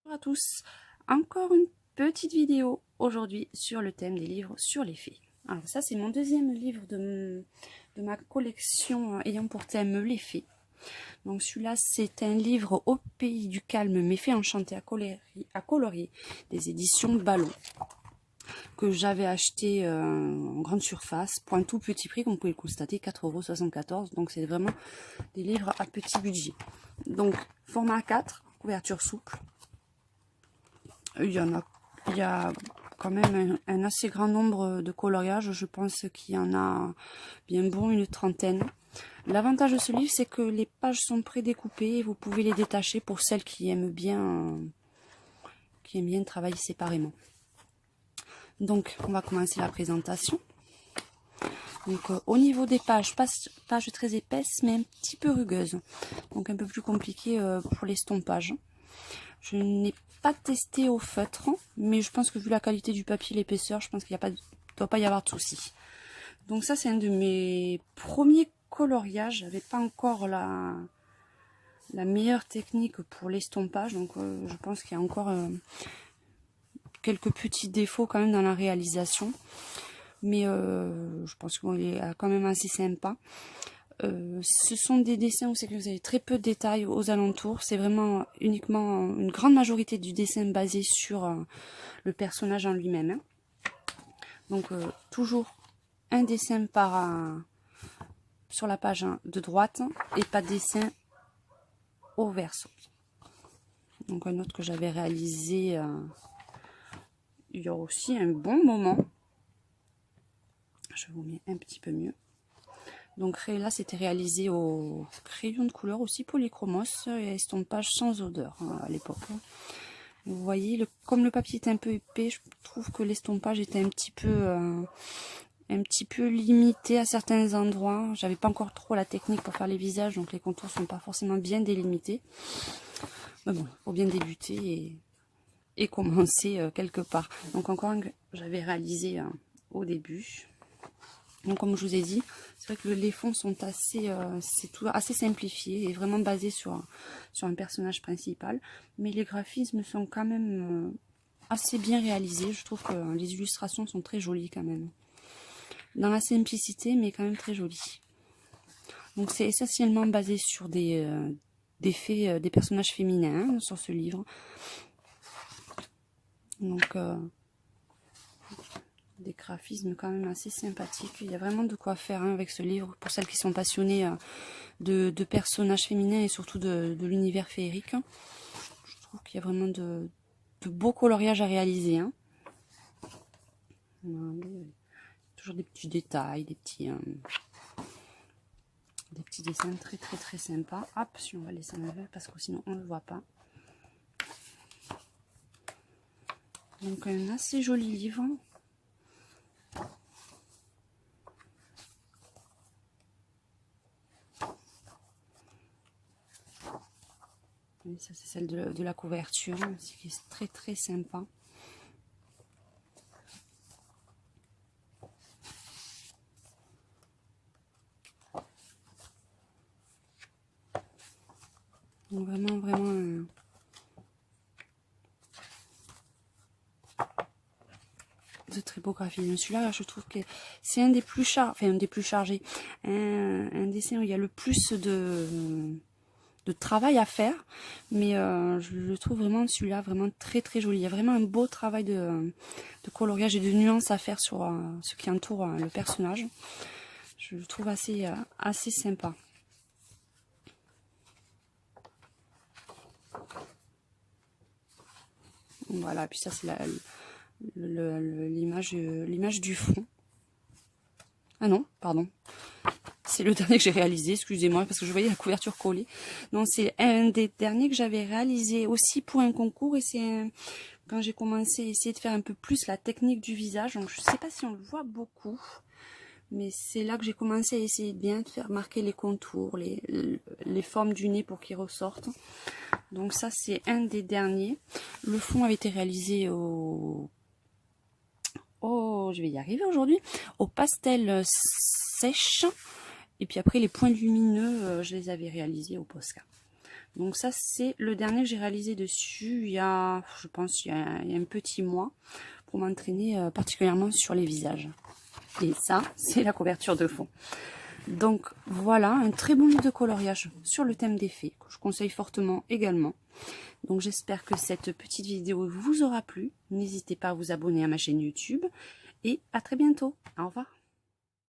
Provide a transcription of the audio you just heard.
Bonjour à tous, encore une petite vidéo aujourd'hui sur le thème des livres sur les fées. Alors ça c'est mon deuxième livre de ma collection ayant pour thème les fées. Donc celui-là c'est un livre Au pays du calme, mes fées enchantées à colorier des éditions Ballon, que j'avais acheté en grande surface pour un tout petit prix, comme vous pouvez le constater, 4,74 €. Donc c'est vraiment des livres à petit budget. Donc format 4, couverture souple. Il y a quand même un assez grand nombre de coloriages. Je pense qu'il y en a bien bon une trentaine. L'avantage de ce livre, c'est que les pages sont prédécoupées et vous pouvez les détacher pour celles qui aiment bien travailler séparément. Donc, on va commencer la présentation. Donc, au niveau des pages très épaisses, mais un petit peu rugueuses. Donc, un peu plus compliqué pour l'estompage. Je n'ai pas testé au feutre, mais je pense que vu la qualité du papier, l'épaisseur, je pense qu'il ne doit pas y avoir de souci. Donc ça, c'est un de mes premiers coloriages. J'avais pas encore la meilleure technique pour l'estompage, donc je pense qu'il y a encore quelques petits défauts quand même dans la réalisation. Mais je pense qu'il est quand même assez sympa. Ce sont des dessins où c'est que vous avez très peu de détails aux alentours. C'est vraiment uniquement une grande majorité du dessin basé sur le personnage en lui-même. Hein. Donc toujours un dessin sur la page de droite et pas de dessin au verso. Donc un autre que j'avais réalisé il y a aussi un bon moment. Je vous mets un petit peu mieux. Donc là, c'était réalisé au crayon de couleur aussi polychromos et estompage sans odeur à l'époque. Vous voyez, comme le papier est un peu épais, je trouve que l'estompage était un petit peu limité à certains endroits. J'avais pas encore trop la technique pour faire les visages, donc les contours sont pas forcément bien délimités. Mais bon, il faut bien débuter et commencer quelque part. Donc encore un que j'avais réalisé au début. Donc comme je vous ai dit, c'est vrai que les fonds sont assez simplifiés et vraiment basés sur un personnage principal. Mais les graphismes sont quand même assez bien réalisés. Je trouve que les illustrations sont très jolies quand même. Dans la simplicité, mais quand même très jolies. Donc c'est essentiellement basé sur des personnages féminins hein, sur ce livre. Donc des graphismes quand même assez sympathiques. Il y a vraiment de quoi faire hein, avec ce livre pour celles qui sont passionnées de personnages féminins et surtout de l'univers féerique. Je trouve qu'il y a vraiment de beaux coloriages à réaliser. Hein. Toujours des petits détails, des petits dessins très très très sympas. Hop, si on va laisser en aveugle parce que sinon on ne le voit pas. Donc un assez joli livre. Et ça c'est celle de la couverture, qui est très très sympa. Donc vraiment de très beau graphisme. Celui-là, je trouve que c'est un des plus chargés. Un dessin où il y a le plus de travail à faire, mais je le trouve vraiment celui-là vraiment très très joli. Il y a vraiment un beau travail de coloriage et de nuances à faire sur ce qui entoure le personnage. Je le trouve assez sympa. Voilà, puis ça c'est l'image du fond. Ah non, pardon. C'est le dernier que j'ai réalisé, excusez-moi, parce que je voyais la couverture collée. Non, c'est un des derniers que j'avais réalisé aussi pour un concours. Et c'est quand j'ai commencé à essayer de faire un peu plus la technique du visage. Donc je ne sais pas si on le voit beaucoup. Mais c'est là que j'ai commencé à essayer de bien faire marquer les contours, les formes du nez pour qu'ils ressortent. Donc ça, c'est un des derniers. Le fond avait été réalisé je vais y arriver aujourd'hui, au pastel sèche. Et puis après, les points lumineux, je les avais réalisés au Posca. Donc ça, c'est le dernier que j'ai réalisé dessus il y a, je pense, il y a un petit mois, pour m'entraîner particulièrement sur les visages. Et ça, c'est la couverture de fond. Donc voilà, un très bon livre de coloriage sur le thème des fées, que je conseille fortement également. Donc j'espère que cette petite vidéo vous aura plu. N'hésitez pas à vous abonner à ma chaîne YouTube. Et à très bientôt. Au revoir.